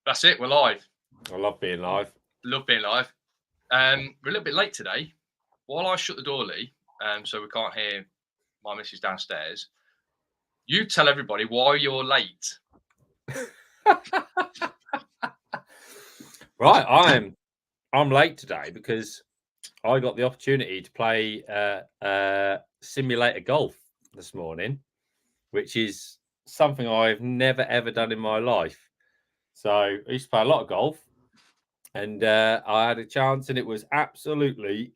That's it. We're live. I love being live. Love being live. We're a little bit late today. While I shut the door, Lee, so we can't hear my missus downstairs, you tell everybody why you're late. Right, I'm late today because I got the opportunity to play simulator golf this morning, which is something I've never ever done in my life. So I used to play a lot of golf, and I had a chance, and it was absolutely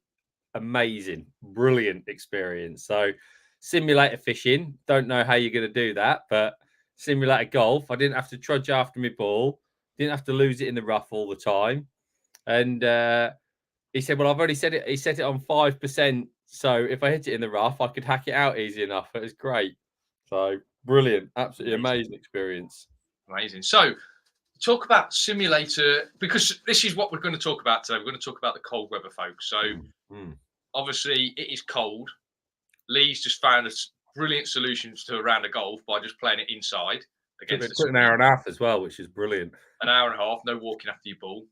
amazing, brilliant experience. So simulator fishing, don't know how you're going to do that, but simulator golf, I didn't have to trudge after my ball, didn't have to lose it in the rough all the time. And he said, well, I've already set it. He set it on 5%. So if I hit it in the rough, I could hack it out easy enough. It was great. So brilliant. Absolutely amazing experience. Amazing. So talk about simulator, because this is what we're going to talk about today. We're going to talk about the cold weather, folks. So obviously it is cold. Lee's just found a brilliant solutions to a round of golf by just playing it inside. Against an hour and a half as well, which is brilliant. An hour and a half, no walking after your ball.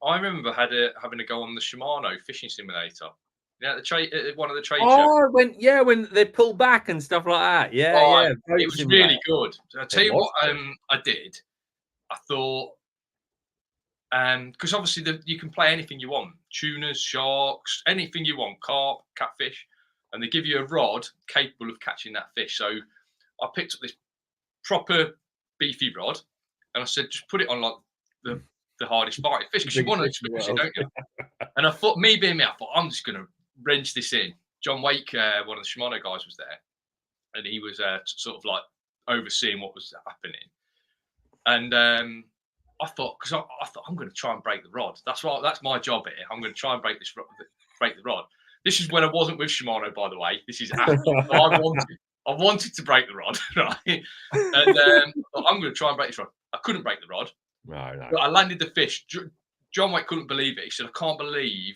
I remember having to go on the Shimano fishing simulator. Yeah, one of the trade shows. When they pull back and stuff like that. Yeah. It was really good. So I'll tell you what I did. I thought, because obviously you can play anything you want. Tunas, sharks, anything you want, carp, catfish. And they give you a rod capable of catching that fish. So I picked up this proper beefy rod, and I said, just put it on like the hardest biting fish, because you want to experience it, don't you? And I thought, I thought, I'm just going to wrench this in. John Wake, one of the Shimano guys, was there, and he was sort of like overseeing what was happening. And I thought, I'm going to try and break the rod. That's right. That's my job here. I'm going to try and break the rod. This is when I wasn't with Shimano, by the way. This is after. I wanted to break the rod, right? And I'm going to try and break this rod. I couldn't break the rod. No. But I landed the fish. John White couldn't believe it. He said, I can't believe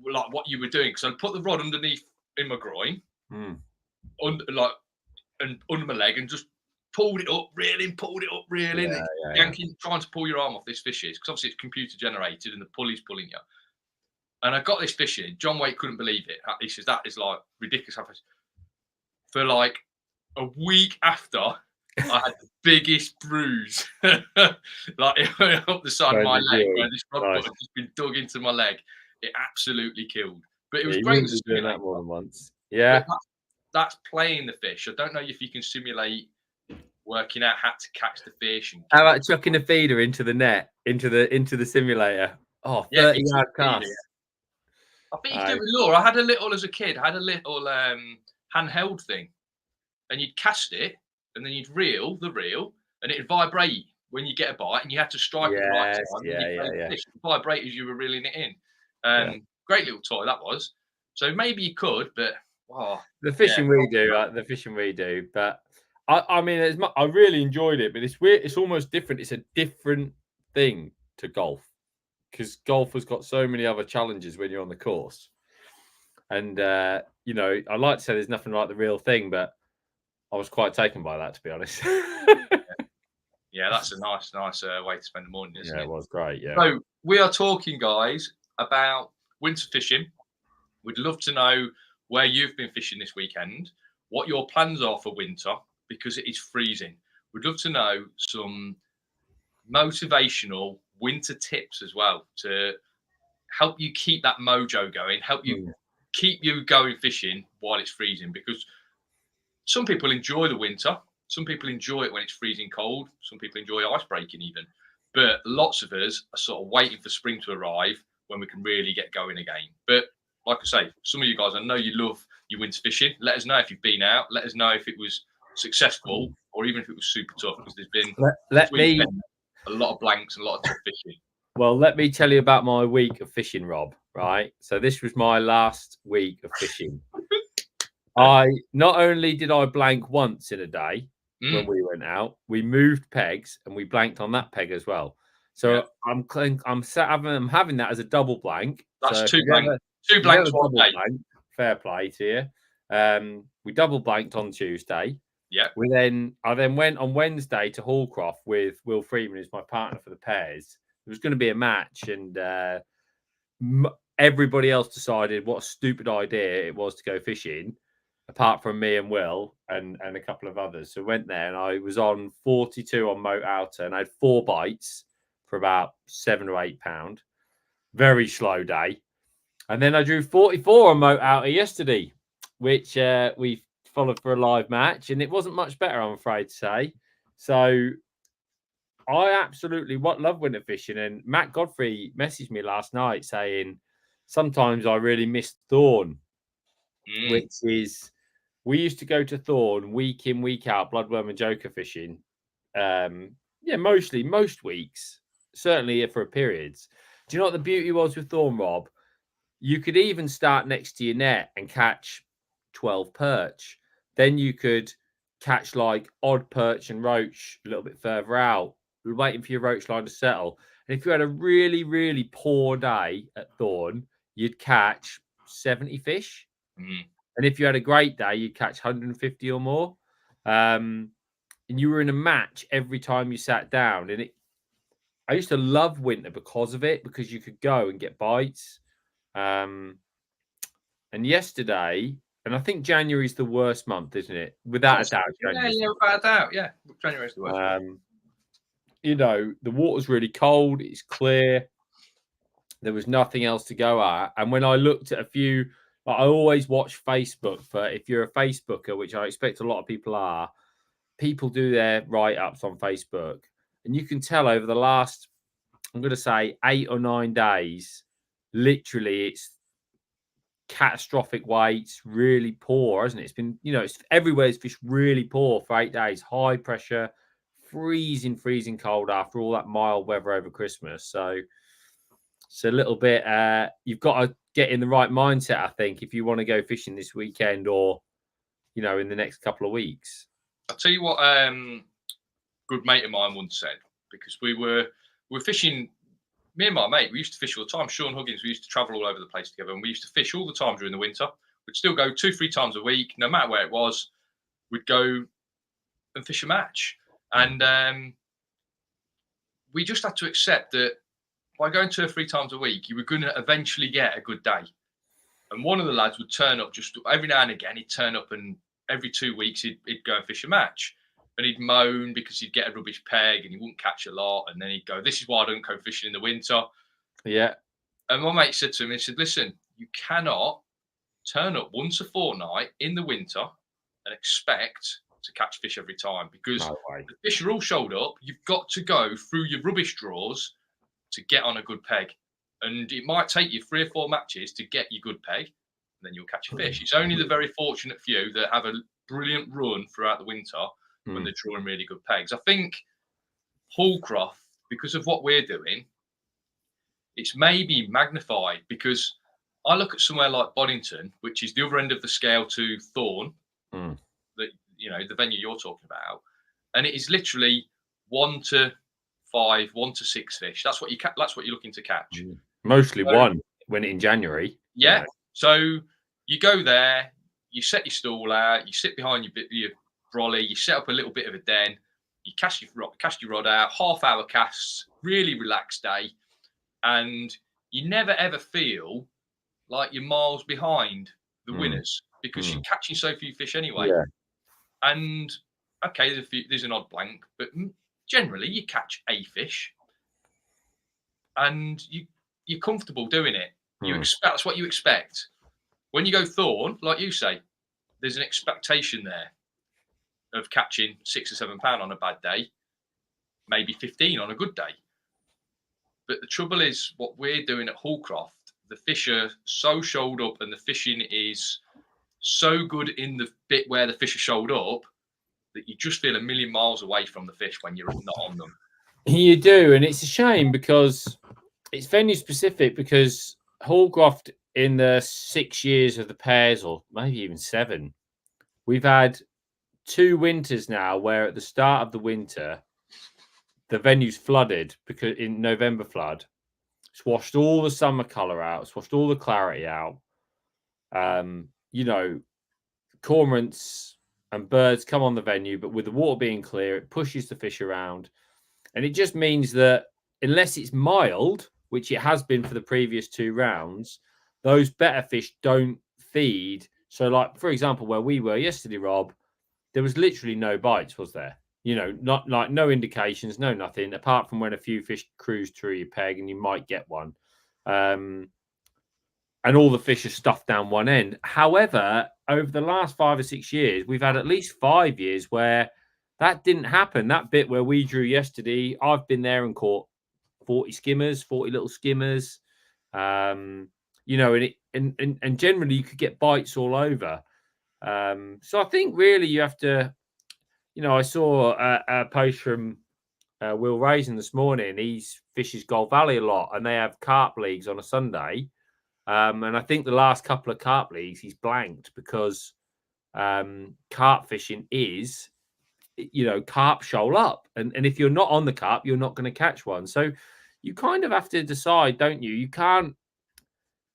what you were doing. Because I put the rod underneath in my groin, under my leg, and just pulled it up, reeling, yanking, trying to pull your arm off this fish is. Because obviously it's computer generated and the pulley's pulling you. And I got this fish in. John Wake couldn't believe it. He says, that is like ridiculous. For like a week after, I had the biggest bruise, like up the side of my leg, where this rod had just been dug into my leg. It absolutely killed. But it was great to doing that more than once. Yeah. That's playing the fish. I don't know if you can simulate working out how to catch the fish. How about chucking a feeder into the net, into the simulator? Oh, 30-yard cast. I think you could do it with lure. I had a little handheld thing, and you'd cast it, and then you'd reel the reel, and it'd vibrate when you get a bite, and you had to strike it right time. Yeah. It vibrate as you were reeling it in. Great little toy that was. So maybe you could, but the fishing we do. But I mean, I really enjoyed it, but it's weird. It's almost different. It's a different thing to golf, because golf has got so many other challenges when you're on the course. And, I like to say there's nothing like the real thing, but I was quite taken by that, to be honest. Yeah, that's a nice way to spend the morning, isn't it? Yeah, it was great, yeah. So we are talking, guys, about winter fishing. We'd love to know where you've been fishing this weekend, what your plans are for winter, because it is freezing. We'd love to know some motivational winter tips as well to help you keep that mojo going, help you keep you going fishing while it's freezing, because some people enjoy the winter, some people enjoy it when it's freezing cold, some people enjoy ice breaking even, but lots of us are sort of waiting for spring to arrive when we can really get going again. But like I say, some of you guys, I know you love your winter fishing. Let us know if you've been out. Let us know if it was successful or even if it was super tough, because there's been a lot of blanks and a lot of tough fishing. Well, let me tell you about my week of fishing, Rob, right? So this was my last week of fishing. Not only did I blank once in a day when we went out, we moved pegs and we blanked on that peg as well. So I'm having that as a double blank. That's so two blanks one day. Fair play to you. We double blanked on Tuesday. Yeah. I then went on Wednesday to Hallcroft with Will Freeman, who's my partner for the pairs. There was going to be a match, and everybody else decided what a stupid idea it was to go fishing, apart from me and Will and a couple of others. So I went there, and I was on 42 on Moat Outer, and I had 4 bites for about £7 or £8. Very slow day. And then I drew 44 on Moat Outer yesterday, which we followed for a live match, and it wasn't much better, I'm afraid to say. So I absolutely love winter fishing. And Matt Godfrey messaged me last night saying sometimes I really miss Thorn, which is we used to go to Thorn week in, week out, Bloodworm and Joker fishing. Most weeks, certainly for periods. Do you know what the beauty was with Thorn, Rob? You could even start next to your net and catch 12 perch. Then you could catch like odd perch and roach a little bit further out, waiting for your roach line to settle. And if you had a really, really poor day at Thorn, you'd catch 70 fish. And if you had a great day, you'd catch 150 or more. And you were in a match every time you sat down. And I used to love winter because of it, because you could go and get bites. And yesterday, and I think January is the worst month, isn't it? Without a doubt. Without a doubt. Yeah, January is the worst. You know, the water's really cold. It's clear. There was nothing else to go at. And when I looked at a few, I always watch Facebook for, if you're a Facebooker, which I expect a lot of people are, people do their write-ups on Facebook. And you can tell over the last, I'm going to say 8 or 9 days, literally it's catastrophic weights, really poor, hasn't it? It's been, it's everywhere. It's fished really poor for 8 days, high pressure, freezing cold after all that mild weather over Christmas. So it's a little bit, you've got to get in the right mindset, I think, if you want to go fishing this weekend or, in the next couple of weeks. I'll tell you what, good mate of mine once said, because we were fishing. Me and my mate, we used to fish all the time. Sean Huggins, we used to travel all over the place together, and we used to fish all the time during the winter. We'd still go 2-3 times a week, no matter where it was. We'd go and fish a match. And we just had to accept that by going 2 or 3 times a week, you were going to eventually get a good day. And one of the lads would turn up just every now and again. He'd turn up, and every 2 weeks, he'd go and fish a match. And he'd moan because he'd get a rubbish peg and he wouldn't catch a lot. And then he'd go, "This is why I don't go fishing in the winter." Yeah. And my mate said to him, he said, "Listen, you cannot turn up once a fortnight in the winter and expect to catch fish every time, because the fish are all shouldered up. You've got to go through your rubbish drawers to get on a good peg. And it might take you 3 or 4 matches to get your good peg, and then you'll catch a fish. It's only the very fortunate few that have a brilliant run throughout the winter when they're drawing really good pegs. I think Hallcroft, because of what we're doing, it's maybe magnified, because I look at somewhere like Boddington, which is the other end of the scale to Thorn, that the venue you're talking about, and it is literally 1 to 5, 1 to 6 fish. That's what you're looking to catch. Mostly one when in January. Yeah. So you go there, you set your stall out, you sit behind your brolly, you set up a little bit of a den, you cast your rod out, half-hour casts, really relaxed day, and you never ever feel like you're miles behind the winners, because you're catching so few fish anyway. Yeah. And okay, there's an odd blank, but generally you catch a fish, and you're comfortable doing it. That's what you expect. When you go Thorn, like you say, there's an expectation there of catching 6 or 7 pound on a bad day, maybe 15 on a good day. But the trouble is, what we're doing at Hallcroft, the fish are so shoaled up, and the fishing is so good in the bit where the fish are shoaled up, that you just feel a million miles away from the fish when you're not on them. You do, and it's a shame because it's venue specific, because Hallcroft, in the 6 years of the pairs, or maybe even 7, we've had 2 winters now where at the start of the winter, the venue's flooded, because in November flood, it's washed all the summer colour out, it's washed all the clarity out. Cormorants and birds come on the venue, but with the water being clear, it pushes the fish around. And it just means that unless it's mild, which it has been for the previous 2 rounds, those better fish don't feed. So, like, for example, where we were yesterday, Rob, there was literally no bites, was there? You know, not like no indications, no nothing, apart from when a few fish cruise through your peg and you might get one. And all the fish are stuffed down one end. However, over the last 5 or 6 years, we've had at least 5 years where that didn't happen. That bit where we drew yesterday, I've been there and caught 40 skimmers, 40 little skimmers. You know, and generally you could get bites all over. So I think really you have to, you know, I saw a post from Will Raisin this morning. He fishes Gold Valley a lot, and they have carp leagues on a Sunday. And I think the last couple of carp leagues he's blanked because carp fishing is, you know, carp shoal up. And if you're not on the carp, you're not going to catch one. So you kind of have to decide, don't you? You can't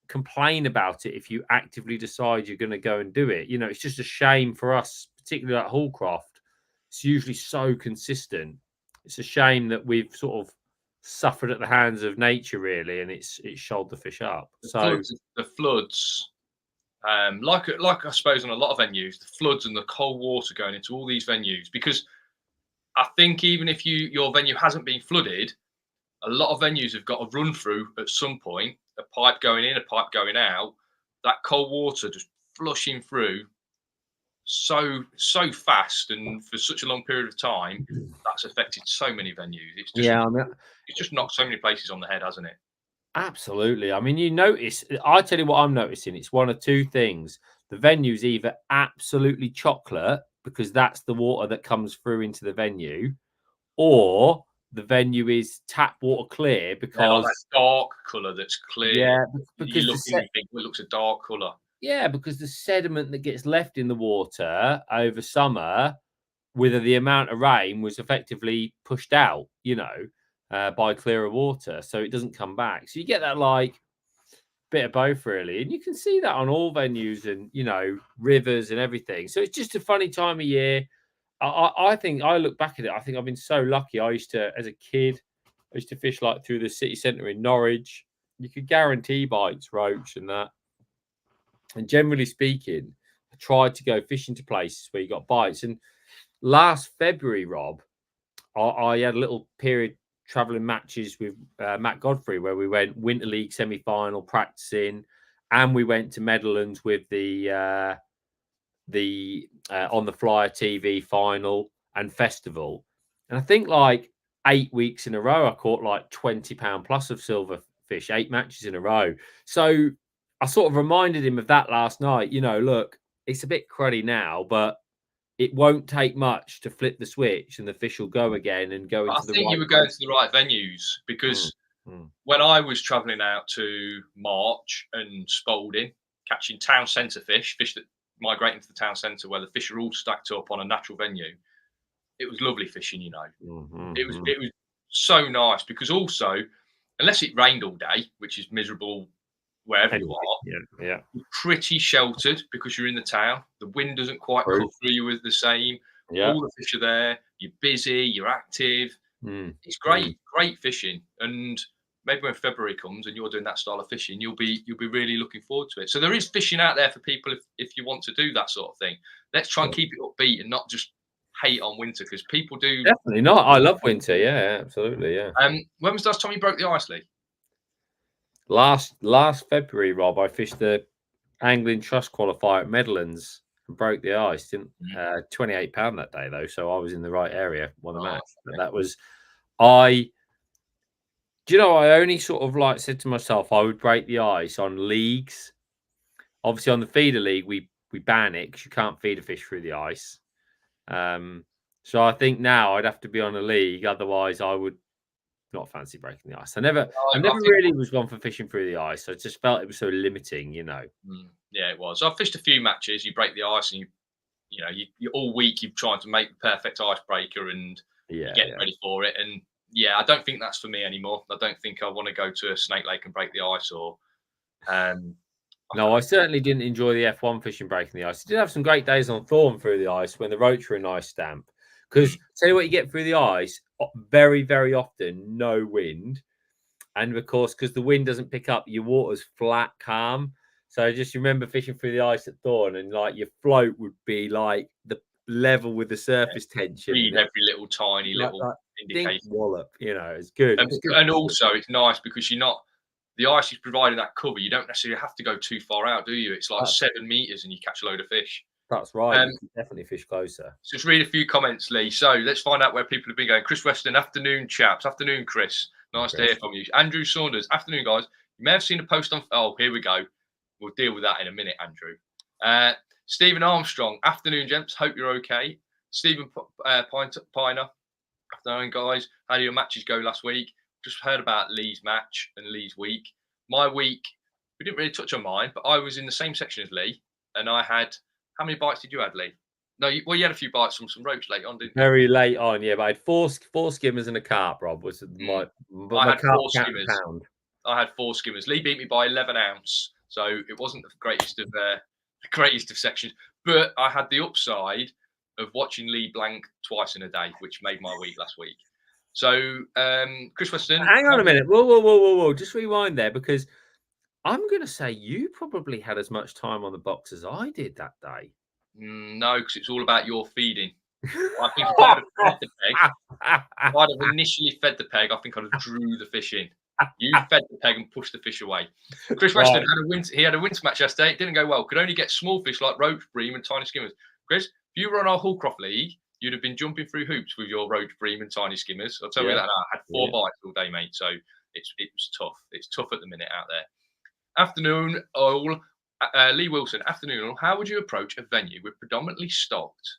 complain about it if you actively decide you're going to go and do it. You know, it's just a shame for us, particularly at Hallcroft. It's usually so consistent. It's a shame that we've sort of suffered at the hands of nature, really, and it's shoaled the fish up. The floods, like I suppose on a lot of venues, the floods and the cold water going into all these venues, because I think even if your venue hasn't been flooded, a lot of venues have got a run through at some point, a pipe going in, a pipe going out, that cold water just flushing through so fast and for such a long period of time. That's affected so many venues. It's just, it's just knocked so many places on the head, hasn't it? Absolutely. I mean, you notice, I tell you what I'm noticing, it's one of two things. The venue's either absolutely chocolate because that's the water that comes through into the venue, or the venue is tap water clear because like that dark colour that's clear. Yeah, because you look and you think, well, it looks a dark colour. Yeah, because the sediment that gets left in the water over summer, with the amount of rain, was effectively pushed out, you know, by clearer water, so it doesn't come back. So you get that like bit of both, really, and you can see that on all venues and, you know, rivers and everything. So it's just a funny time of year. I think I look back at it. I think I've been so lucky. I used to, as a kid, I used to fish like through the city centre in Norwich. You could guarantee bites, roach, and that. And generally speaking, I tried to go fishing to places where you got bites. And last February, Rob, I had a little period traveling matches with Matt Godfrey where we went Winter League semi-final practicing, and we went to Meadowlands with the On the Flyer TV final and festival. And I think like 8 weeks in a row, I caught like £20 plus of silver fish, 8 matches in a row. So I sort of reminded him of that last night. You know, look, it's a bit cruddy now, but it won't take much to flip the switch and the fish will go again and go into the right. I think you were going to the right venues because when I was travelling out to March and Spalding, catching town centre fish that migrate into the town centre where the fish are all stacked up on a natural venue, it was lovely fishing, you know. It was so nice because also, unless it rained all day, which is miserable wherever you are, you're pretty sheltered because you're in the town. The wind doesn't quite cut through you as the same. All the fish are there. You're busy. You're active. It's great fishing. And maybe when February comes and you're doing that style of fishing, you'll be really looking forward to it. So there is fishing out there for people if you want to do that sort of thing. Let's try and keep it upbeat and not just hate on winter, because people do. Definitely not. I love winter. Yeah, absolutely. Yeah. When was the last time you broke the ice, Lee? Last February, Rob, I fished the Angling Trust qualifier at Meadowlands and broke the ice. Didn't £28 that day though, so I was in the right area. Won the match. But that was I only sort of like said to myself I would break the ice on leagues. Obviously, on the feeder league, we ban it because you can't feed a fish through the ice. So I think now I'd have to be on a league, otherwise I would not fancy breaking the ice. I never really was one for fishing through the ice. I just felt it was so limiting, you know. Yeah, it was. I've fished a few matches. You break the ice, and you all week you're trying to make the perfect icebreaker and get ready for it. And I don't think that's for me anymore. I don't think I want to go to a Snake Lake and break the ice, or No, I certainly didn't enjoy the F1 fishing breaking the ice. I did have some great days on Thorn through the ice when the roach were a nice stamp. Because tell you what you get through the ice, very, very often, no wind. And of course, because the wind doesn't pick up, your water's flat, calm. So just remember fishing through the ice at Thorn, and like your float would be like the level with the surface tension. Read every little tiny little indication. Wallop, it's good. And also, it's nice because the ice is providing that cover. You don't necessarily have to go too far out, do you? It's like 7 meters and you catch a load of fish. That's right. You can definitely fish closer. So just read a few comments, Lee. So let's find out where people have been going. Chris Weston, afternoon, chaps. Afternoon, Chris. Nice to hear from you. Andrew Saunders, afternoon, guys. You may have seen a post on. Oh, here we go. We'll deal with that in a minute, Andrew. Stephen Armstrong, afternoon, gents. Hope you're okay. Stephen Piner, afternoon, guys. How did your matches go last week? Just heard about Lee's match and Lee's week. My week, we didn't really touch on mine, but I was in the same section as Lee, and I had. How many bites did you have, Lee? No, you had a few bites from some roach late on, didn't you? Very late on, yeah. But I had four skimmers and a carp, Rob. Was my I had 4 skimmers. I had 4 skimmers. Lee beat me by 11 ounce, so it wasn't the greatest of sections. But I had the upside of watching Lee blank twice in a day, which made my week last week. So, Chris Weston. Hang on a minute. Whoa. Just rewind there, because I'm going to say you probably had as much time on the box as I did that day. No, because it's all about your feeding. I think if I'd have fed the peg, if I'd have initially fed the peg, I think I'd have drew the fish in. You fed the peg and pushed the fish away. Chris Weston had a winter match yesterday. It didn't go well. Could only get small fish like roach, bream, and tiny skimmers. Chris, if you were on our Hullcroft League, you'd have been jumping through hoops with your roach, bream, and tiny skimmers. I'll tell you that now. I had 4 bites all day, mate. So it was tough. It's tough at the minute out there. Afternoon, all. Lee Wilson, afternoon. How would you approach a venue with predominantly stocked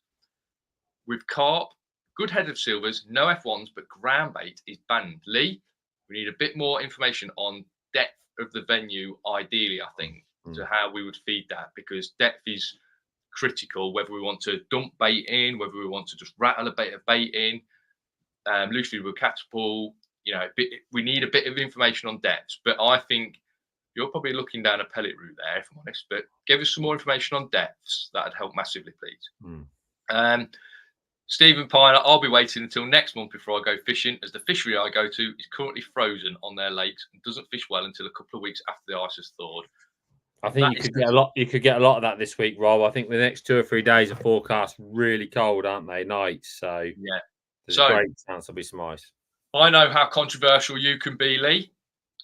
with carp, good head of silvers, no F1s, but ground bait is banned? Lee, we need a bit more information on depth of the venue, ideally, I think, to how we would feed that, because depth is critical, whether we want to dump bait in, whether we want to just rattle a bit of bait in, loosely with catapult. We need a bit of information on depth, but I think you're probably looking down a pellet route there, if I'm honest, but give us some more information on depths. That'd help massively, please. Stephen Piner, I'll be waiting until next month before I go fishing, as the fishery I go to is currently frozen on their lakes and doesn't fish well until a couple of weeks after the ice has thawed. I think you could get a lot of that this week, Rob. I think the next 2 or 3 days are forecast really cold, aren't they? Nights. So yeah, there's a great chance there'll be some ice. I know how controversial you can be, Lee.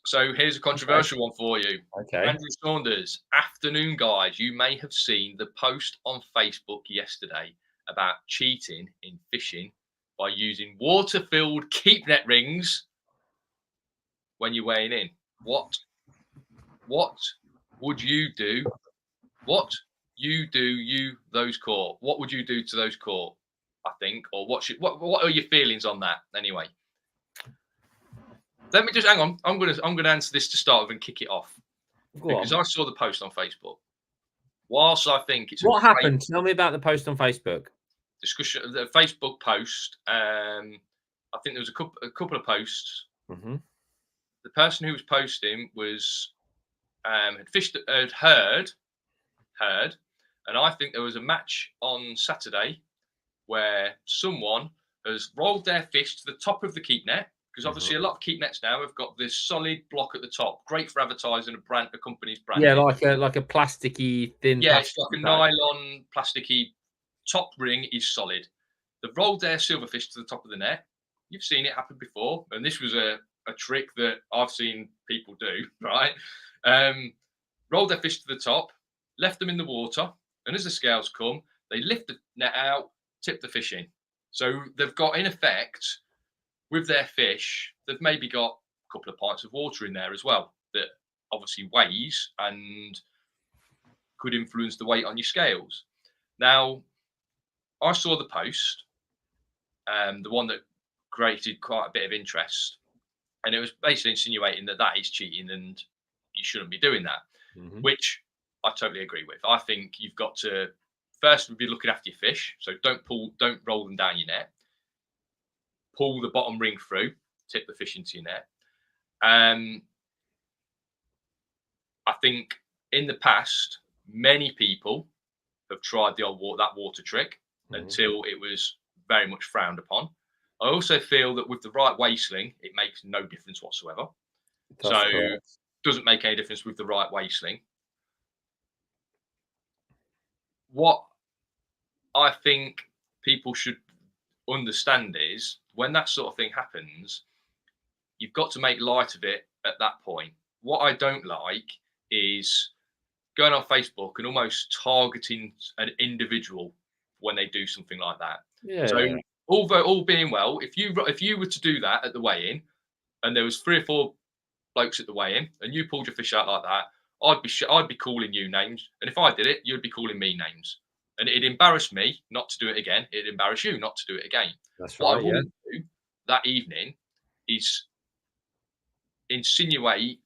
So here's a controversial one for you. Okay. Andrew Saunders, afternoon, guys. You may have seen the post on Facebook yesterday about cheating in fishing by using water-filled keep net rings when you're weighing in. What would you do? Those caught? What would you do to those caught? I think, or what are your feelings on that? Anyway. Let me just hang on. I'm gonna answer this to start with and kick it off. Because I saw the post on Facebook. Whilst I think it's what happened? Tell me about the post on Facebook. Discussion. The Facebook post. I think there was a couple of posts. Mm-hmm. The person who was posting was had heard, and I think there was a match on Saturday where someone has rolled their fish to the top of the keep net. Because obviously a lot of keep nets now have got this solid block at the top, great for advertising a company's brand. Yeah, like a plasticky thin. Yeah, it's like a nylon plasticky top ring is solid. They've rolled their silverfish to the top of the net. You've seen it happen before, and this was a trick that I've seen people do. Right, rolled their fish to the top, left them in the water, and as the scales come, they lift the net out, tip the fish in. So they've got, in effect, with their fish, they've maybe got a couple of pints of water in there as well that obviously weighs and could influence the weight on your scales. Now, I saw the post, the one that created quite a bit of interest, and it was basically insinuating that is cheating and you shouldn't be doing that, which I totally agree with. I think you've got to first be looking after your fish, so don't roll them down your net. Pull the bottom ring through, tip the fish into your net. I think in the past, many people have tried the old water trick until it was very much frowned upon. I also feel that with the right waistling, it makes no difference whatsoever. That's so correct. doesn't make any difference with the right waistling. What I think people should understand is when that sort of thing happens, you've got to make light of it at that point. What I don't like is going on Facebook and almost targeting an individual when they do something like that. Yeah. So all being well, if you were to do that at the weigh-in and there was 3 or 4 blokes at the weigh-in and you pulled your fish out like that, I'd be calling you names, and if I did it, you'd be calling me names, and it'd embarrass me not to do it again. It'd embarrass you not to do it again. That's What right. I wouldn't do that evening is insinuate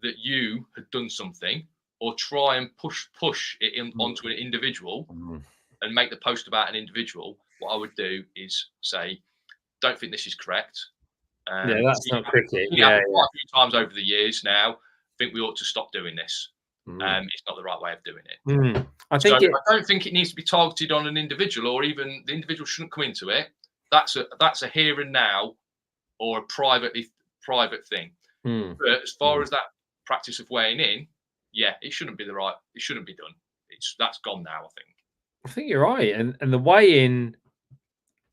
that you had done something or try and push it onto an individual and make the post about an individual. What I would do is say, don't think this is correct. Yeah, that's not cricket. Quite a few times over the years now, I think we ought to stop doing this. It's not the right way of doing it. I don't think it needs to be targeted on an individual, or even the individual shouldn't come into it. That's a here and now or a private thing. But as far as that practice of weighing in, yeah, it shouldn't be done. That's gone now, I think you're right. And the weigh-in,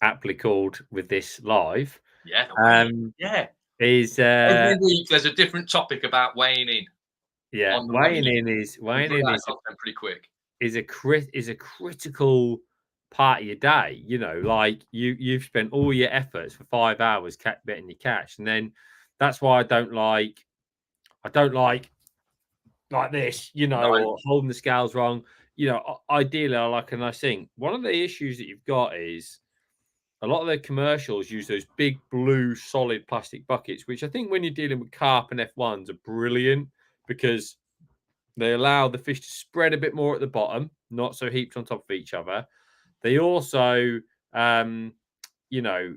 aptly called with this live, is every week there's a different topic about weighing in. Yeah, weighing in is pretty quick. Is a critical part of your day. You know, like you've spent all your efforts for 5 hours betting your catch, and then that's why I don't like this. You know, or holding the scales wrong. You know, ideally, I think one of the issues that you've got is a lot of the commercials use those big blue solid plastic buckets, which I think when you're dealing with carp and F1s are brilliant because they allow the fish to spread a bit more at the bottom, not so heaped on top of each other. They also, you know,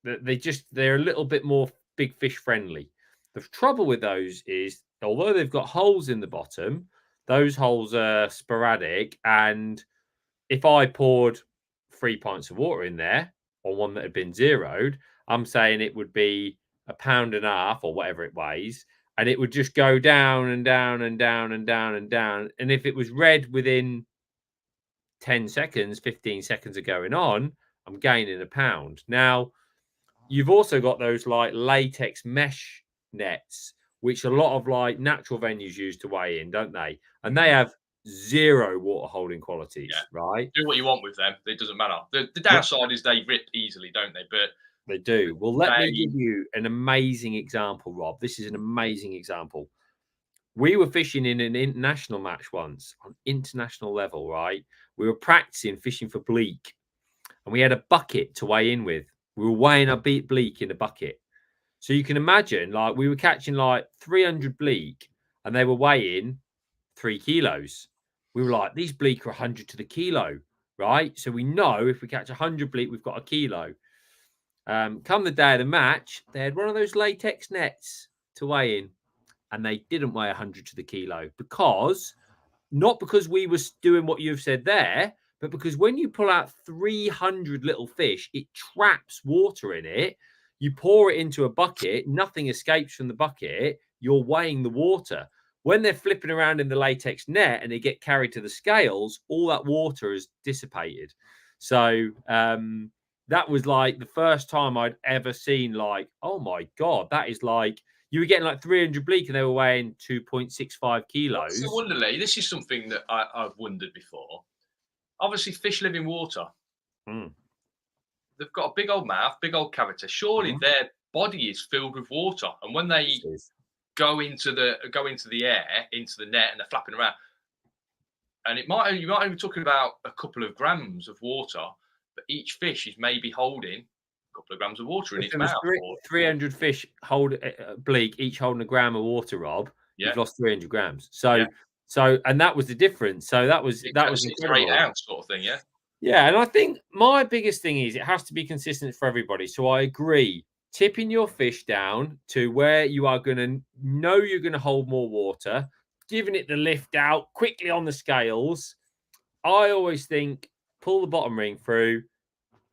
they're a little bit more big fish friendly. The trouble with those is, although they've got holes in the bottom, those holes are sporadic. And if I poured 3 pints of water in there on one that had been zeroed, I'm saying it would be 1.5 pounds or whatever it weighs. And it would just go down and down and down and down and down. And if it was red within 10 seconds, 15 seconds of going on, I'm gaining 1 pound. Now, you've also got those like latex mesh nets, which a lot of like natural venues use to weigh in, don't they? And they have zero water holding qualities, right? Do what you want with them. It doesn't matter. The downside is they rip easily, don't they? But they do. Well, let me give you an amazing example, Rob. This is an amazing example. We were fishing in an international match once on international level, right? We were practicing fishing for bleak and we had a bucket to weigh in with. We were weighing our bleak in a bucket. So you can imagine, like, we were catching like 300 bleak and they were weighing 3 kilos. We were like, these bleak are 100 to the kilo, right? So we know if we catch 100 bleak, we've got a kilo. Come the day of the match, they had one of those latex nets to weigh in, and they didn't weigh 100 to the kilo not because we were doing what you've said there, but because when you pull out 300 little fish, it traps water in it. You pour it into a bucket, nothing escapes from the bucket. You're weighing the water. When they're flipping around in the latex net and they get carried to the scales, all that water is dissipated. So, that was like the first time I'd ever seen like, oh my God, that is like, you were getting like 300 bleak and they were weighing 2.65 kilos. So wonderly, this is something that I've wondered before. Obviously, fish live in water. They've got a big old mouth, big old cavity. Surely their body is filled with water. And when they go into the air, into the net, and they're flapping around, and you might only be talking about a couple of grams of water, but each fish is maybe holding a couple of grams of water in its mouth. 300 fish hold bleak, each holding a gram of water, Rob. You've lost 300 grams. So, and that was the difference. So that was incredible. 8 ounce sort of thing, yeah. Yeah, and I think my biggest thing is it has to be consistent for everybody. So I agree. Tipping your fish down to where you are going to know you're going to hold more water, giving it the lift out quickly on the scales. I always think pull the bottom ring through.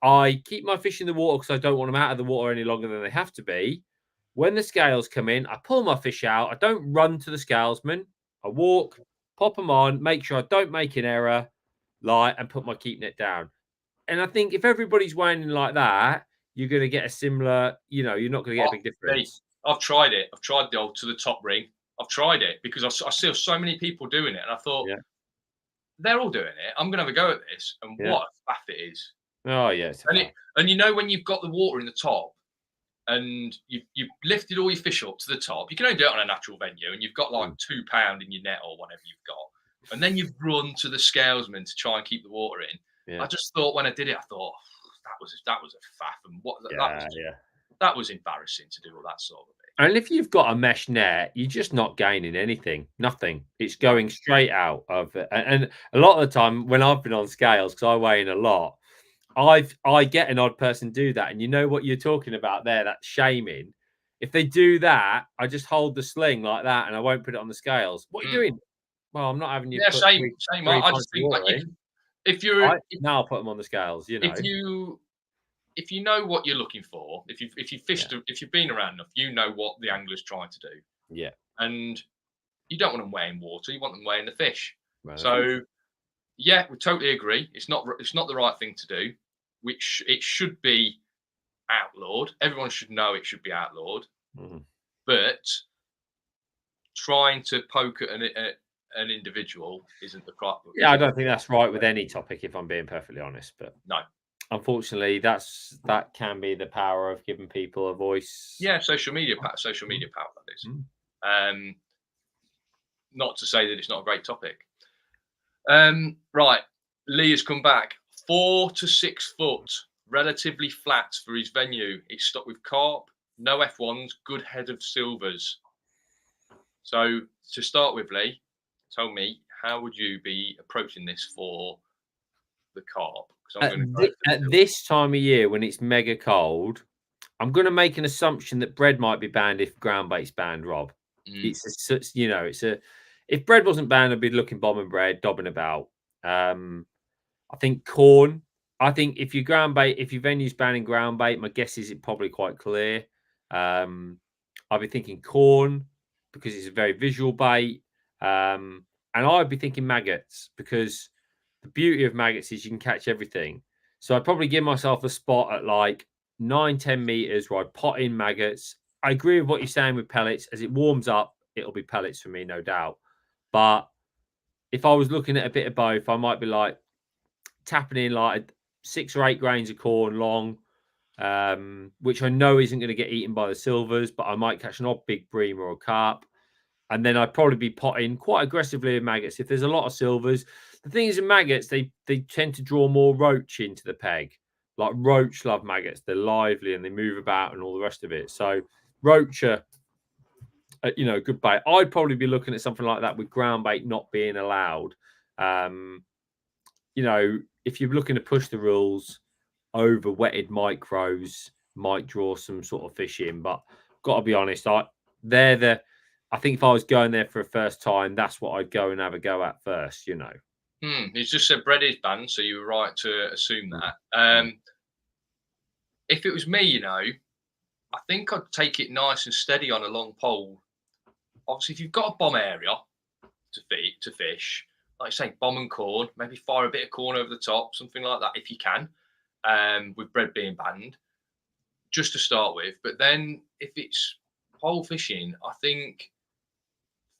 I keep my fish in the water because I don't want them out of the water any longer than they have to be. When the scales come in, I pull my fish out. I don't run to the scalesman. I walk, pop them on, make sure I don't make an error, and put my keep net down. And I think if everybody's weighing like that, you're going to get a similar, you're not going to get a big difference. I've tried it. I've tried the old to the top ring. I've tried it because I see so many people doing it. And I thought, they're all doing it. I'm going to have a go at this. And what a faff it is. Oh, yeah. And when you've got the water in the top and you've lifted all your fish up to the top, you can only do it on a natural venue and you've got like £2 in your net or whatever you've got. And then you've run to the scalesman to try and keep the water in. Yeah. I just thought when I did it, I thought that was a faff, and that was embarrassing to do all that sort of thing. And if you've got a mesh net, you're just not gaining anything, nothing. It's going straight out of it. And a lot of the time when I've been on scales, because I weigh in a lot, I get an odd person do that, and you know what you're talking about there, that shaming. If they do that, I just hold the sling like that, and I won't put it on the scales. What are you doing? Well, I'm not having you. Yeah, same. I just think like now I'll put them on the scales. If you know what you're looking for, if you fished, if you've been around enough, you know what the angler's trying to do. Yeah. And you don't want them weighing water; you want them weighing the fish. Right. So, yeah, we totally agree. It's not the right thing to do. Which it should be outlawed. Everyone should know it should be outlawed. Mm-hmm. But trying to poke at an individual isn't the right. Yeah, I don't think that's right with any topic, if I'm being perfectly honest. But no, unfortunately, that can be the power of giving people a voice. Yeah, social media power. That is. Not to say that it's not a great topic. Right, Lee has come back. 4 to 6 foot, relatively flat for his venue. It's stocked with carp, no F1s, good head of silvers. So to start with, Lee, tell me, how would you be approaching this for the carp? At this time of year when it's mega cold, I'm going to make an assumption that bread might be banned if ground bait's banned, Rob. If bread wasn't banned, I'd be looking bombing bread, dobbing about. I think corn. I think if your venue's banning ground bait, my guess is it's probably quite clear. I'd be thinking corn because it's a very visual bait. And I'd be thinking maggots because the beauty of maggots is you can catch everything. So I'd probably give myself a spot at like 9-10 meters where I'd pot in maggots. I agree with what you're saying with pellets. As it warms up, it'll be pellets for me, no doubt. But if I was looking at a bit of both, I might be like tapping in like 6 or 8 grains of corn long, which I know isn't going to get eaten by the silvers, but I might catch an odd big bream or a carp. And then I'd probably be potting quite aggressively with maggots. If there's a lot of silvers, the thing is in maggots, they tend to draw more roach into the peg. Like roach love maggots. They're lively and they move about and all the rest of it. So roach are, good bait. I'd probably be looking at something like that with ground bait not being allowed. If you're looking to push the rules, over wetted micros might draw some sort of fish in. But got to be honest, I think if I was going there for a first time, that's what I'd go and have a go at first. He's just said bread is banned, so you were right to assume that. If it was me, I think I'd take it nice and steady on a long pole. Obviously, if you've got a bomb area to fish, like I say, bomb and corn, maybe fire a bit of corn over the top, something like that, if you can, with bread being banned, just to start with. But then if it's pole fishing, I think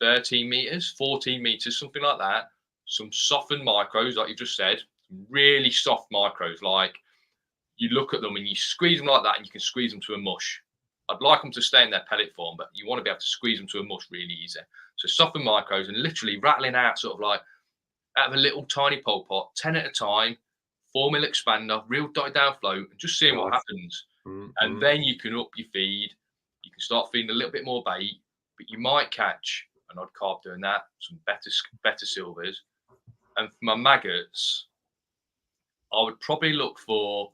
13 meters, 14 meters, something like that, some softened micros, like you just said, some really soft micros, like you look at them and you squeeze them like that and you can squeeze them to a mush. I'd like them to stay in their pellet form, but you want to be able to squeeze them to a mush really easy. So softened micros and literally rattling out sort of like out of a little tiny pole pot, 10 at a time, 4 mil expander, real down float, and just seeing what happens. Mm-hmm. And then you can up your feed. You can start feeding a little bit more bait, but you might catch an odd carp doing that, some better silvers. And for my maggots, I would probably look for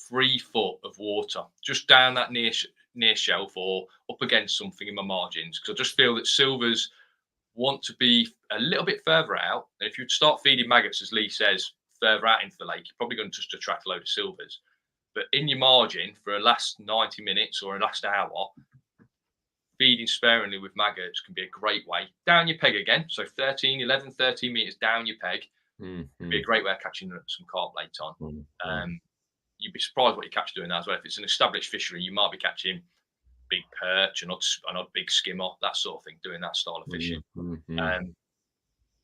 3 foot of water, just down that near shelf or up against something in my margins, because I just feel that silvers want to be a little bit further out. And if you start feeding maggots, as Lee says, further out into the lake, you're probably going to just attract a load of silvers. But in your margin for a last 90 minutes or a last hour, feeding sparingly with maggots can be a great way. Down your peg again. So 11, 13 meters down your peg. Can be a great way of catching some carp late on. You'd be surprised what you catch doing that as well. If it's an established fishery, you might be catching big perch and a big skimmer, that sort of thing, doing that style of fishing.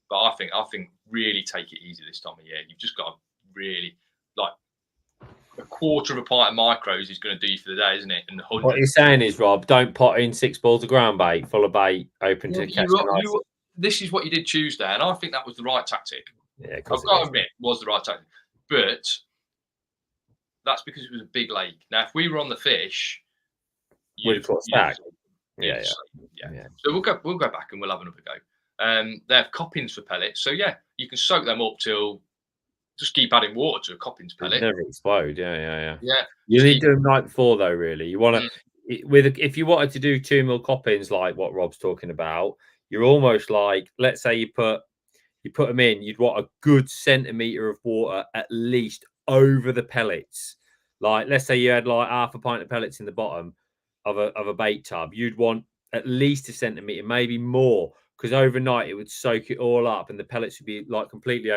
But I think really take it easy this time of year. You've just got to really, like, a quarter of a pint of micros is going to do you for the day, isn't it? And what you're saying is, Rob, don't pot in 6 balls of ground bait, full of bait, open to catch. This is what you did Tuesday, and I think that was the right tactic. Yeah, I've got to admit, it was the right tactic. But that's because it was a big lake. Now, if we were on the fish, we'd have caught stack. Yeah. So we'll go back and we'll have another go. They have Coppins for pellets, so yeah, you can soak them up till. Just keep adding water to a Coppins pellet. Never explode. Yeah. You need to do them the night before, though. Really, you want to if you wanted to do 2 mil Coppins, like what Rob's talking about, you're almost like, let's say you put them in, you'd want a good centimetre of water at least over the pellets. Like, let's say you had like half a pint of pellets in the bottom of a bait tub, you'd want at least a centimetre, maybe more, because overnight it would soak it all up and the pellets would be like completely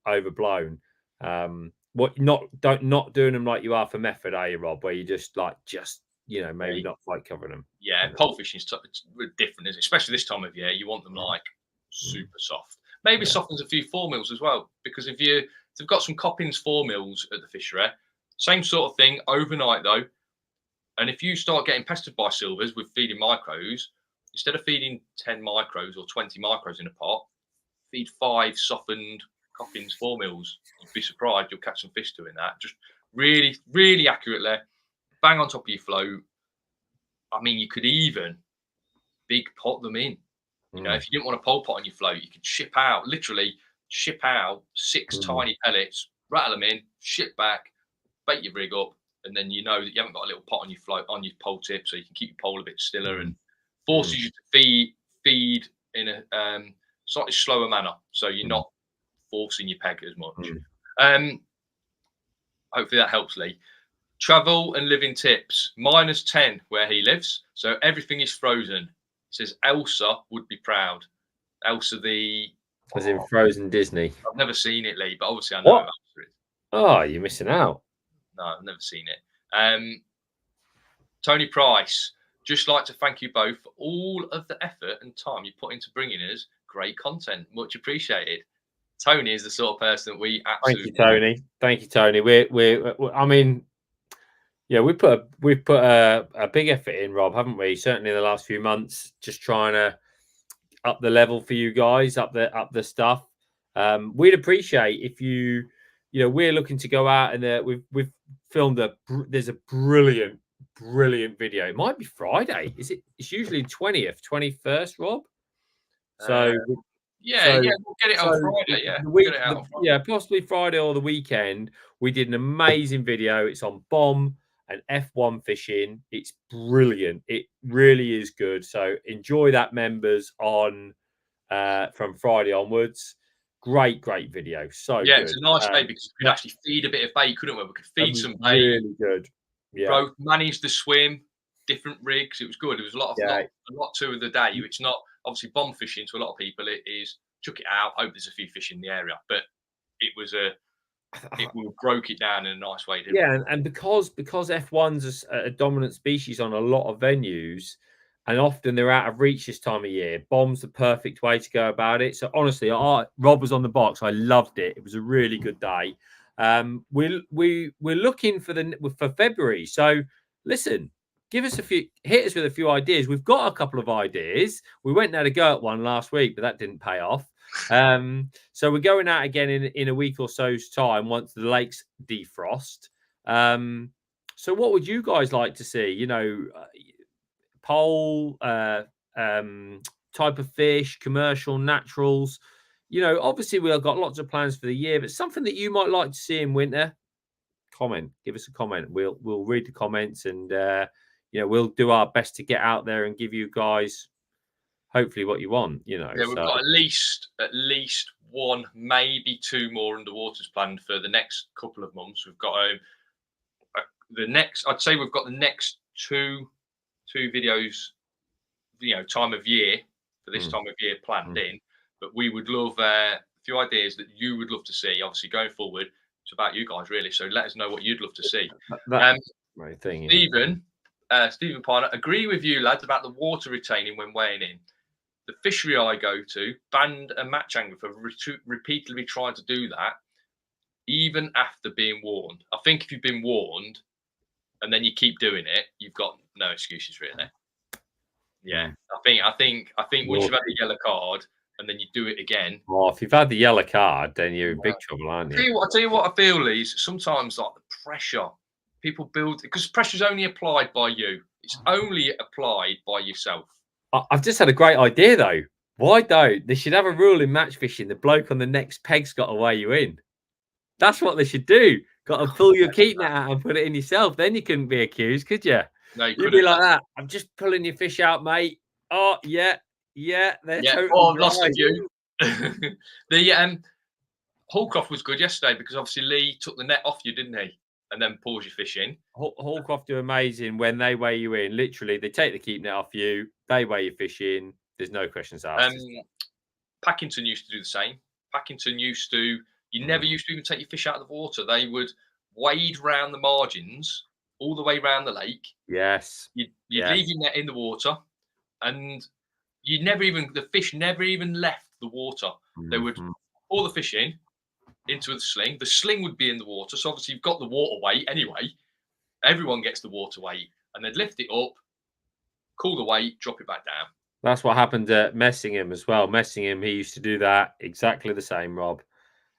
overblown. Not doing them like you are for method, are you, Rob? Where you just maybe not quite covering them. Yeah, pole fishing is different, isn't it? Especially this time of year, you want them like super soft. Maybe softens a few 4 mils as well, because if they've got some Coppins 4 mils at the fishery, same sort of thing overnight though. And if you start getting pestered by silvers with feeding micros, instead of feeding 10 micros or 20 micros in a pot, feed 5 softened Coppins 4 mils. You'd be surprised you'll catch some fish doing that. Just really, really accurately, bang on top of your float. I mean, you could even big pot them in. You know, if you didn't want a pole pot on your float, you could literally ship out 6 tiny pellets, rattle them in, ship back, bait your rig up, and then you know that you haven't got a little pot on your float, on your pole tip, so you can keep your pole a bit stiller and forces you to feed in a slightly slower manner, so you're not forcing your peg as much. Hopefully that helps, Lee. Travel and living tips. -10 where he lives, so everything is frozen. He says Elsa would be proud. Elsa as in Frozen Disney. I've never seen it, Lee, but obviously I know what Elsa is. Oh, you're missing out. No, I've never seen it. Tony Price, just like to thank you both for all of the effort and time you put into bringing us great content. Much appreciated. Tony is the sort of person that we absolutely. Thank you, Tony. I mean, yeah, we've put a big effort in, Rob, haven't we? Certainly in the last few months, just trying to up the level for you guys, up the stuff. We'd appreciate if we're looking to go out and we've filmed there's a brilliant video. It might be Friday. It's usually 20th, 21st, Rob. So we'll get it on Friday. Possibly Friday or the weekend. We did an amazing video. It's on bomb and F1 fishing. It's brilliant. It really is good. So enjoy that, members, on from Friday onwards. Great video. So yeah, it's a nice day because we could actually feed a bit of bait, couldn't we? We could feed some bait. Really good. Yeah. Both managed to swim, different rigs. It was good. It was a lot to the day. It's not obviously bomb fishing to a lot of people. It is chuck it out, hope there's a few fish in the area. But it was we broke it down in a nice way, didn't we? And because F1's a dominant species on a lot of venues, and often they're out of reach this time of year, bomb's the perfect way to go about it. So honestly, Rob was on the box. I loved it. It was a really good day. We're looking for February. So listen, hit us with a few ideas. We've got a couple of ideas. We went there to go at one last week, but that didn't pay off. So we're going out again in a week or so's time once the lakes defrost. So what would you guys like to see? Pole, type of fish, commercial, naturals. Obviously we've got lots of plans for the year, but something that you might like to see in winter. Give us a comment. We'll read the comments and we'll do our best to get out there and give you guys hopefully what you want, you know. Yeah, we've So got at least one, maybe two more underwaters planned for the next couple of months. We've got I'd say we've got the next two videos, time of year for this time of year planned in. But we would love a few ideas that you would love to see. Obviously, going forward, it's about you guys really. So let us know what you'd love to see. that's my thing. Yeah. Stephen Piner, agree with you, lads, about the water retaining when weighing in. The fishery I go to banned a match angler for repeatedly trying to do that, even after being warned. I think if you've been warned and then you keep doing it, you've got no excuses really. Yeah, I think once you've had the yellow card and then you do it again. Well, if you've had the yellow card, then you're in big trouble, aren't you? I'll tell you what I feel is sometimes like the pressure people build, because pressure's only applied by you. It's only applied by yourself. I've just had a great idea though. Why don't they should have a rule in match fishing? The bloke on the next peg's got to weigh you in. That's what they should do. Got to pull your keep net out and put it in yourself. Then you couldn't be accused, could you? No, you'd be like that. I'm just pulling your fish out, mate. Oh yeah. They're totally I've lost a few. The Hallcroft was good yesterday because obviously Lee took the net off you, didn't he? And then pulls your fish in. Hallcroft do amazing when they weigh you in. Literally, they take the keep net off you. They weigh your fish in. There's no questions asked. Packington used to do the same. Packington used to. You never used to even take your fish out of the water. They would wade round the margins all the way round the lake. Yes. You'd leave your net in the water, and the fish never even left the water. They would pull the fish into the sling. The sling would be in the water. So obviously you've got the water weight anyway. Everyone gets the water weight, and they'd lift it up, cool the weight, drop it back down. That's what happened at Messingham as well. Messingham, he used to do that exactly the same, Rob,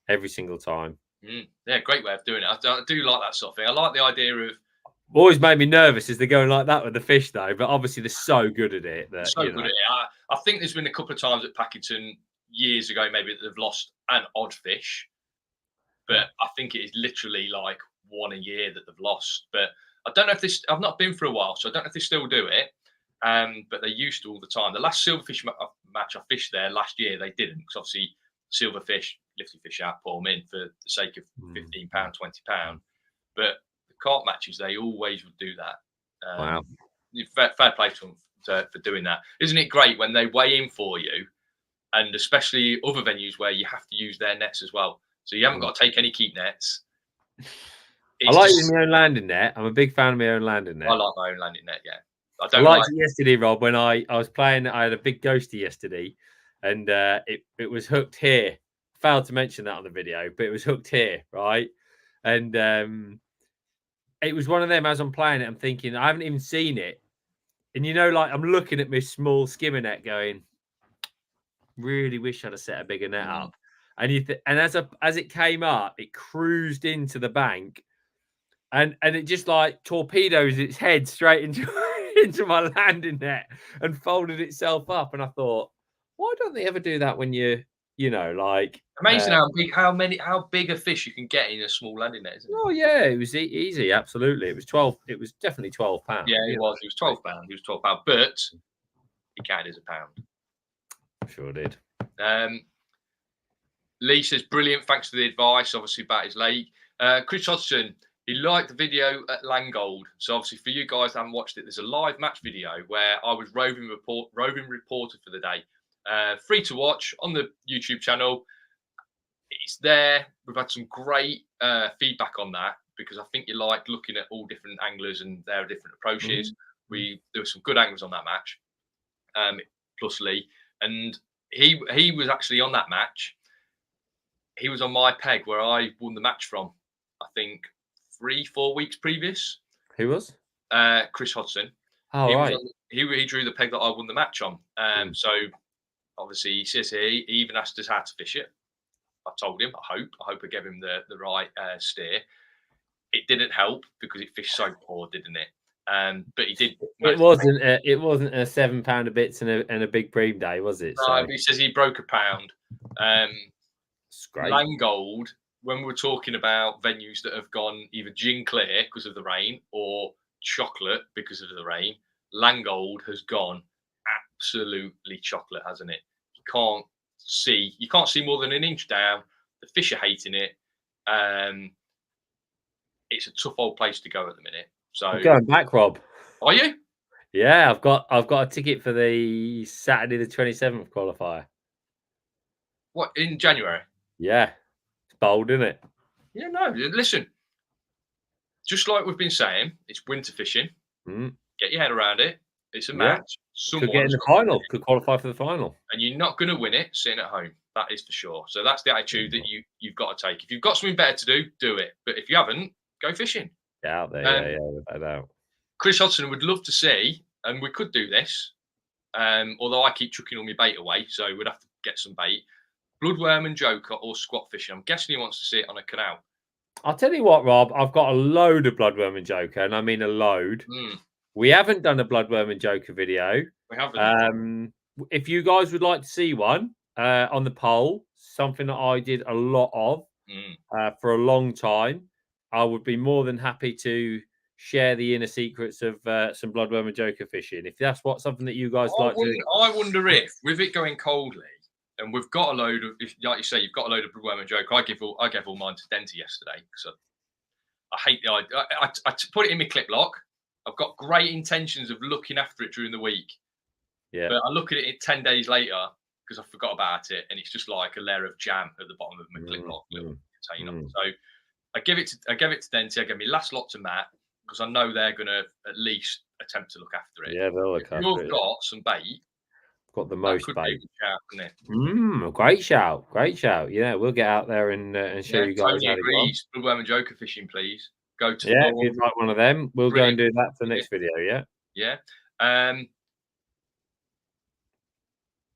every single time. Yeah, great way of doing it. I do like that sort of thing. I like the idea of. Always made me nervous as they're going like that with the fish, though. But obviously they're so good at it. I think there's been a couple of times at Packington years ago, maybe that they've lost an odd fish, but I think it is literally like one a year that they've lost. But I don't know if this. I've not been for a while, so I don't know if they still do it. But they used to all the time. The last silverfish match I fished there last year, they didn't, because obviously silverfish, lift your fish out, pull them in for the sake of £15, £20. But the carp matches, they always would do that. Wow. Fair play to them for doing that. Isn't it great when they weigh in for you, and especially other venues where you have to use their nets as well? So you haven't got to take any keep nets. I like using my own landing net. I'm a big fan of my own landing net. I like my own landing net, yeah. I liked it yesterday, Rob, when I was playing. I had a big ghosty yesterday, and it was hooked here. Failed to mention that on the video, but it was hooked here, right? And it was one of them. As I'm playing it, I'm thinking I haven't even seen it, and like I'm looking at my small skimmer net, going, really wish I'd have set a bigger net up. And as it came up, it cruised into the bank, and it just like torpedoes its head straight into my landing net and folded itself up. And I thought, why don't they ever do that when like amazing how big a fish you can get in a small landing net, isn't it? Oh yeah, it was easy, absolutely. It was definitely £12. Yeah, it was £12. It was £12, but it counted as a pound. Sure did. Lee says, brilliant, thanks for the advice, obviously, about his lake. Chris Hodgson, he liked the video at Langold. So obviously, for you guys that haven't watched it, there's a live match video where I was roving reporter for the day. Free to watch on the YouTube channel. It's there. We've had some great feedback on that, because I think you like looking at all different anglers and their different approaches. There were some good anglers on that match, plus Lee. And he was actually on that match. He was on my peg where I won the match from, I think, 3-4 weeks previous. Who was? Chris Hodgson. Oh, right. He drew the peg that I won the match on. So obviously he says here, he even asked us how to fish it. I told him, I hope I gave him the right steer. It didn't help because it fished so poor, didn't it? But he did. It wasn't a £7 a bits and a big bream day, was it? No, he says he broke a pound. Great. Langold, when we're talking about venues that have gone either gin clear because of the rain or chocolate because of the rain, Langold has gone absolutely chocolate, hasn't it? You can't see more than an inch down. The fish are hating it. It's a tough old place to go at the minute. So I'm going back, Rob. Are you? Yeah, I've got a ticket for the Saturday the 27th qualifier. What, in January? Yeah, it's bold, isn't it? Yeah, no. Listen, just like we've been saying, it's winter fishing. Get your head around it. It's a match. Could get in the final. Could qualify for the final. And you're not going to win it sitting at home. That is for sure. So that's the attitude that you've got to take. If you've got something better to do, do it. But if you haven't, go fishing. Get out there. Without doubt. Chris Hodgson would love to see, and we could do this, although I keep chucking all my bait away, so we'd have to get some bait. Bloodworm and Joker or squat fishing. I'm guessing he wants to see it on a canal. I'll tell you what, Rob, I've got a load of Bloodworm and Joker, and I mean a load. We haven't done a Bloodworm and Joker video. We haven't. If you guys would like to see one on the poll, something that I did a lot of for a long time, I would be more than happy to share the inner secrets of some Bloodworm and Joker fishing. If that's something that you guys like to. I wonder if, with it going coldly, and we've got a load of, like you say, you've got a load of Bloodworm and Joker. I gave all mine to Denti yesterday because I hate the idea. I put it in my clip lock. I've got great intentions of looking after it during the week. Yeah. But I look at it 10 days later because I forgot about it, and it's just like a layer of jam at the bottom of my clip lock little container. So I give it to Denti. I give my last lot to Matt because I know they're going to at least attempt to look after it. Yeah, they'll look after it. You've got some bait. Got the most bait. Shout, great shout. Yeah, we'll get out there and show you guys. Tony agrees. Bloodworm and Joker fishing, please. Go to if you'd like one of them, we'll go and do that for the next video. Yeah.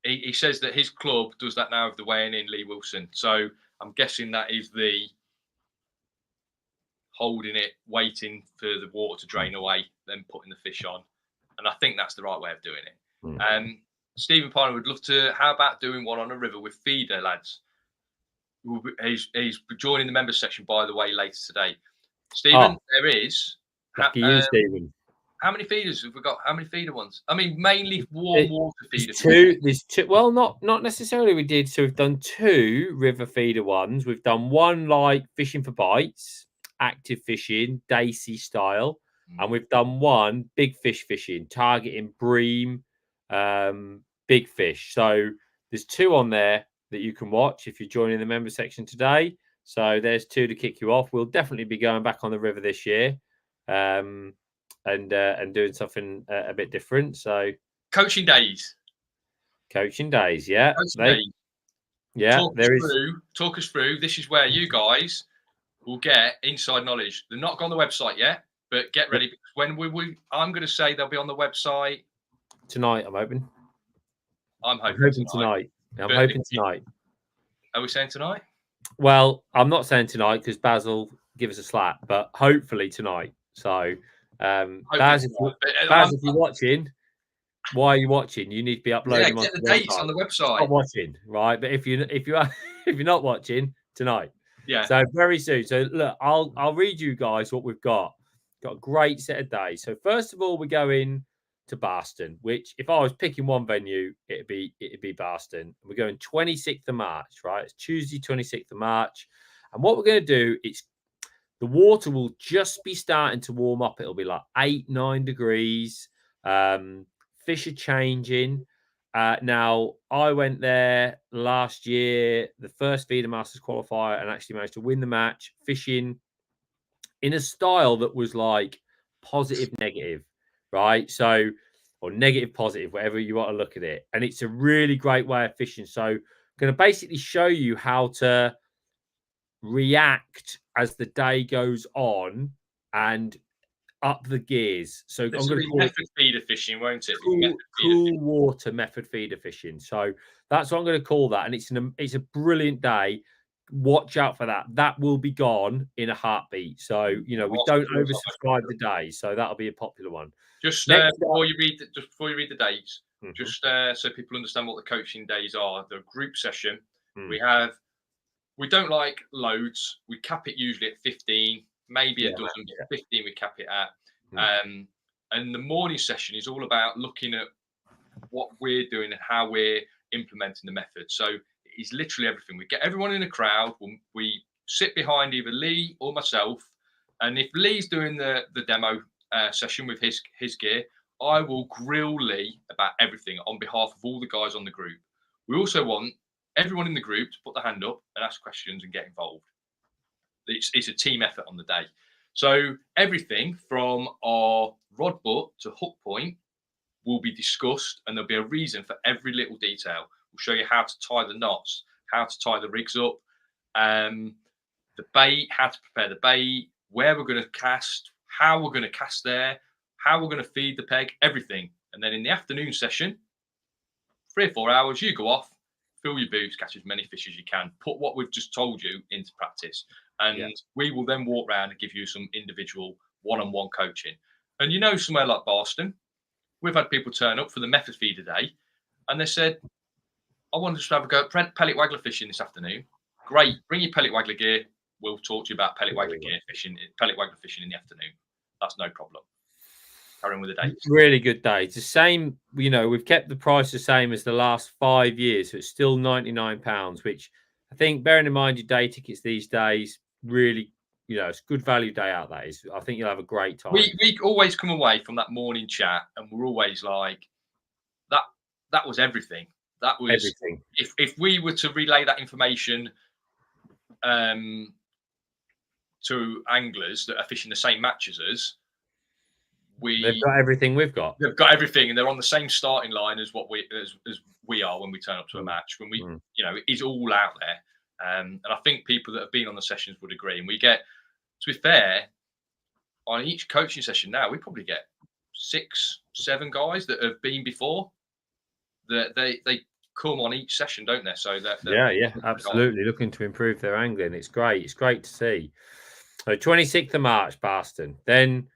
He says that his club does that now of the weighing in, Lee Wilson. So I'm guessing that is the holding it, waiting for the water to drain away, then putting the fish on. And I think that's the right way of doing it. Stephen Piner would love to. How about doing one on a river with feeder lads? He's joining the members section, by the way, later today. Stephen, there is. Lucky you, Stephen. How many feeders have we got? How many feeder ones? I mean, mainly warm water feeders. There's two. Well, not necessarily. We did. So we've done 2 river feeder ones. We've done one like fishing for bites, active fishing, Daisy style, and we've done one big fish fishing, targeting bream. Big fish. So there's 2 on there that you can watch if you're joining the member section today. So there's 2 to kick you off. We'll definitely be going back on the river this year, and doing something a bit different. So coaching days, yeah. Yeah, talk us through. This is where you guys will get inside knowledge. They're not on the website yet, but get ready because when I'm going to say they'll be on the website. Tonight, I'm hoping. I'm hoping tonight. I'm hoping tonight. Are we saying tonight? Well, I'm not saying tonight because Baz will give us a slap, but hopefully tonight. So, Baz, if you're watching, why are you watching? You need to be uploading. Get the dates on the website. Stop watching, right? But if you're not watching tonight, yeah. So very soon. So look, I'll read you guys what we've got. Got a great set of days. So first of all, we're going to Barston, which if I was picking one venue, it'd be Barston. We're going 26th of March, right? It's Tuesday, 26th of March. And what we're going to do is the water will just be starting to warm up. It'll be like 8-9 degrees. Fish are changing. Now, I went there last year, the first Feeder Masters qualifier, and actually managed to win the match, fishing in a style that was like positive, negative. Right. So, or negative, positive, whatever you want to look at it. And it's a really great way of fishing. So I'm going to basically show you how to react as the day goes on and up the gears. So this I'm going to call method feeder fishing, won't it? Cool water method feeder fishing. So that's what I'm going to call that. And it's a brilliant day. Watch out for that. That will be gone in a heartbeat. So, we don't oversubscribe the day. So that'll be a popular one. Just before you read the dates, just so people understand what the coaching days are, the group session, we don't like loads. We cap it usually at 15, maybe a dozen, 15 we cap it at. And the morning session is all about looking at what we're doing and how we're implementing the method. So it's literally everything. We get everyone in a crowd. We sit behind either Lee or myself, and if Lee's doing the demo session with his gear, I will grill Lee about everything on behalf of all the guys on the group. We also want everyone in the group to put their hand up and ask questions and get involved. It's a team effort on the day. So everything from our rod butt to hook point will be discussed, and there'll be a reason for every little detail. We'll show you how to tie the knots, how to tie the rigs up, the bait, how to prepare the bait, where we're going to cast, how we're going to cast there, how we're going to feed the peg, everything. And then in the afternoon session, 3 or 4 hours, you go off, fill your boots, catch as many fish as you can, put what we've just told you into practice. And we will then walk around and give you some individual one-on-one coaching. And you know, somewhere like Boston, we've had people turn up for the method feeder day, and they said, I want to just have a go at pellet waggler fishing this afternoon. Great, bring your pellet waggler gear. We'll talk to you about pellet waggler gear fishing, pellet waggler fishing in the afternoon. That's no problem. Carry on with the day. Really good day. It's the same, you know, we've kept the price the same as the last 5 years. So it's still £99, which I think, bearing in mind your day tickets these days, really, you know, it's good value day out. That is, I think you'll have a great time. We always come away from that morning chat, and we're always like, that was everything. That was everything. If we were to relay that information to anglers that are fishing the same match as us, they've got everything we've got. They've got everything, and they're on the same starting line as what as we are when we turn up to a match. When we, you know, it's all out there. And I think people that have been on the sessions would agree. And we get, to be fair, on each coaching session now, we probably get 6, 7 guys that have been before. That they come on each session, don't they? So that yeah, absolutely looking to improve their angling. It's great. It's great to see. So 26th of March, Boston. Then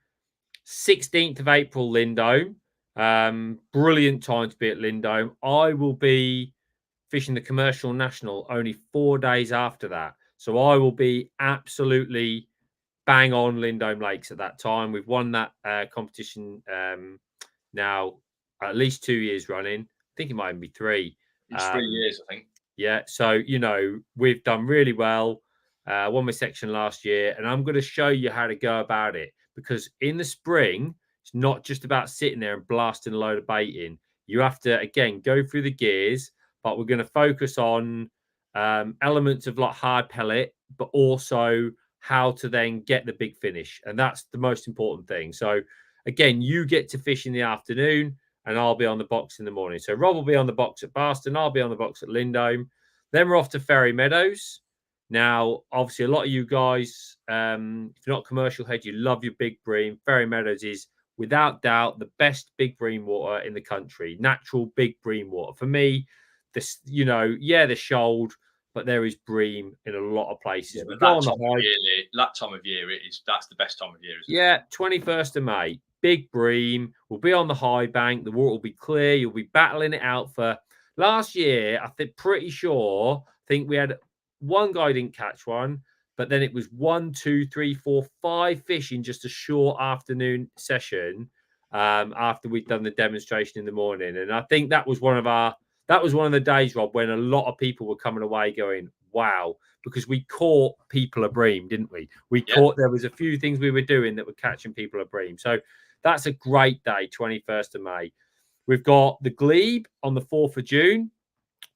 16th of April, Lindome. Brilliant time to be at Lindome. I will be fishing the Commercial National only 4 days after that. So I will be absolutely bang on Lindome Lakes at that time. We've won that competition now at least 2 years running. I think it might even be 3. It's 3 years, I think. Yeah. So, you know, we've done really well. Won my section last year, and I'm going to show you how to go about it, because in the spring, it's not just about sitting there and blasting a load of bait in. You have to, again, go through the gears, but we're going to focus on elements of like hard pellet, but also how to then get the big finish. And that's the most important thing. So again, you get to fish in the afternoon, and I'll be on the box in the morning. So Rob will be on the box at Boston. I'll be on the box at Lindome. Then we're off to Ferry Meadows. Now, obviously, a lot of you guys, if you're not commercial head, you love your big bream. Ferry Meadows is, without doubt, the best big bream water in the country. Natural big bream water. For me, this, you know, the shoaled, but there is bream in a lot of places. Yeah, that time of year, that's the best time of year, isn't it? 21st of May. Big bream. We'll be on the high bank. The water will be clear. You'll be battling it out for. Last year, I think we had one guy didn't catch one, but then it was 1, 2, 3, 4, 5 fish in just a short afternoon session after we'd done the demonstration in the morning. And I think that was one of the days, Rob, when a lot of people were coming away going, wow, because we caught people a bream, didn't we? Caught, there was a few things we were doing that were catching people a bream. So that's a great day, 21st of May. We've got the Glebe on the 4th of June.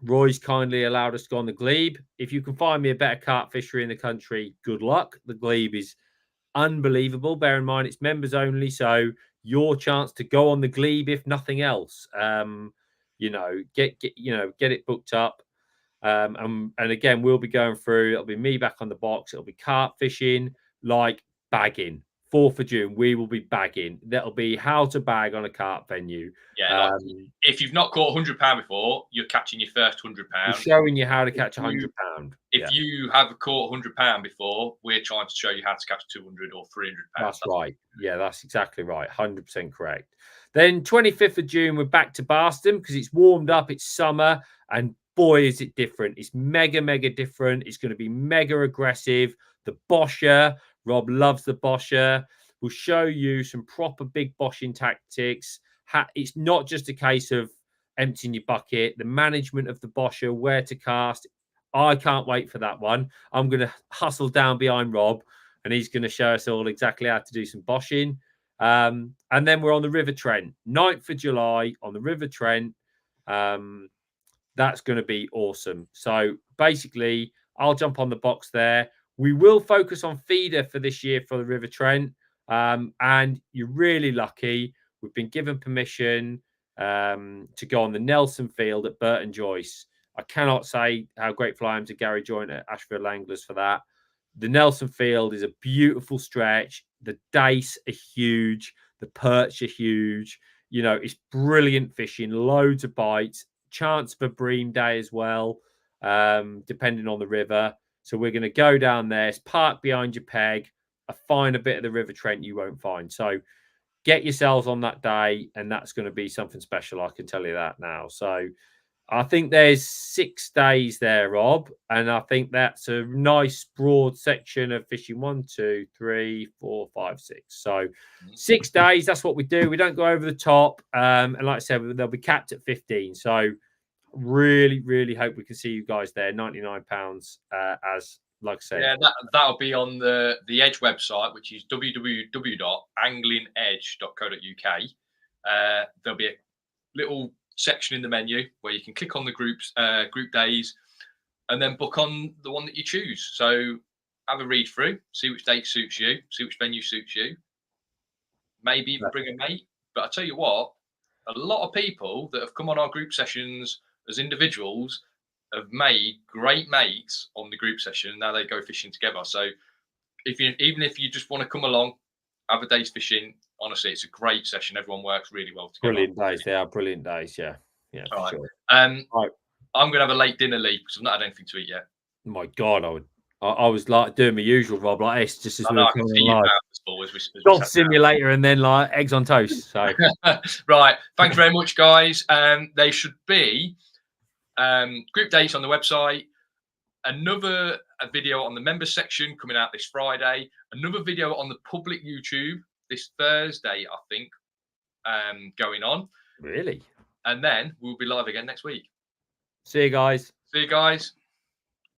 Roy's kindly allowed us to go on the Glebe. If you can find me a better carp fishery in the country, good luck. The Glebe is unbelievable. Bear in mind, it's members only, so your chance to go on the Glebe, if nothing else. You know, get it booked up. And again, we'll be going through. It'll be me back on the box. It'll be carp fishing, like bagging. 4th of June, we will be bagging. That'll be how to bag on a carp venue. Yeah, if you've not caught £100 before, you're catching your first £100. We're showing you how to catch £100. If you have caught £100 before, we're trying to show you how to catch 200 or 300 pounds. That's right. Yeah, that's exactly right. 100% correct. Then 25th of June, we're back to Boston because it's warmed up. It's summer, and boy, is it different. It's mega, mega different. It's going to be mega aggressive. The Bosher. Rob loves the Bosher. We'll show you some proper big boshing tactics. It's not just a case of emptying your bucket, the management of the bosher, where to cast. I can't wait for that one. I'm going to hustle down behind Rob, and he's going to show us all exactly how to do some boshing. And then we're on the River Trent, 9th of July on the River Trent. That's going to be awesome. So basically, I'll jump on the box there. We will focus on feeder for this year for the River Trent. And you're really lucky. We've been given permission to go on the Nelson Field at Burton Joyce. I cannot say how grateful I am to Gary Joynt at Ashfield Anglers for that. The Nelson Field is a beautiful stretch. The dace are huge. The perch are huge. You know, it's brilliant fishing, loads of bites, chance of a bream day as well, depending on the river. So we're going to go down there, park behind your peg, find a bit of the River Trent you won't find. So get yourselves on that day, and that's going to be something special. I can tell you that now. So I think there's 6 days there, Rob, and I think that's a nice broad section of fishing. 1, 2, 3, 4, 5, 6. So 6 days. That's what we do. We don't go over the top. And like I said, they'll be capped at 15. So really, really hope we can see you guys there. £99 as. Like I said, yeah, that'll be on the Edge website, which is www.anglingedge.co.uk. There'll be a little section in the menu where you can click on the group days and then book on the one that you choose. So have a read through, see which date suits you, see which venue suits you. Maybe even bring a mate. But I tell you what, a lot of people that have come on our group sessions as individuals have made great mates on the group session, and now they go fishing together. So even if you just want to come along, have a day's fishing, honestly, it's a great session. Everyone works really well together. Brilliant days. They are brilliant days. Yeah. All right. Sure. I'm going to have a late dinner, Lee, because I've not had anything to eat yet. Oh my God, I was like doing my usual, Rob, like this, just as we were coming live. Golf simulator and then like eggs on toast. So right. Thanks very much, guys. They should be group dates on the website. Another video on the members section coming out this Friday. Another video on the public YouTube this Thursday, I think, going on. Really? And then we'll be live again next week. See you guys. See you guys.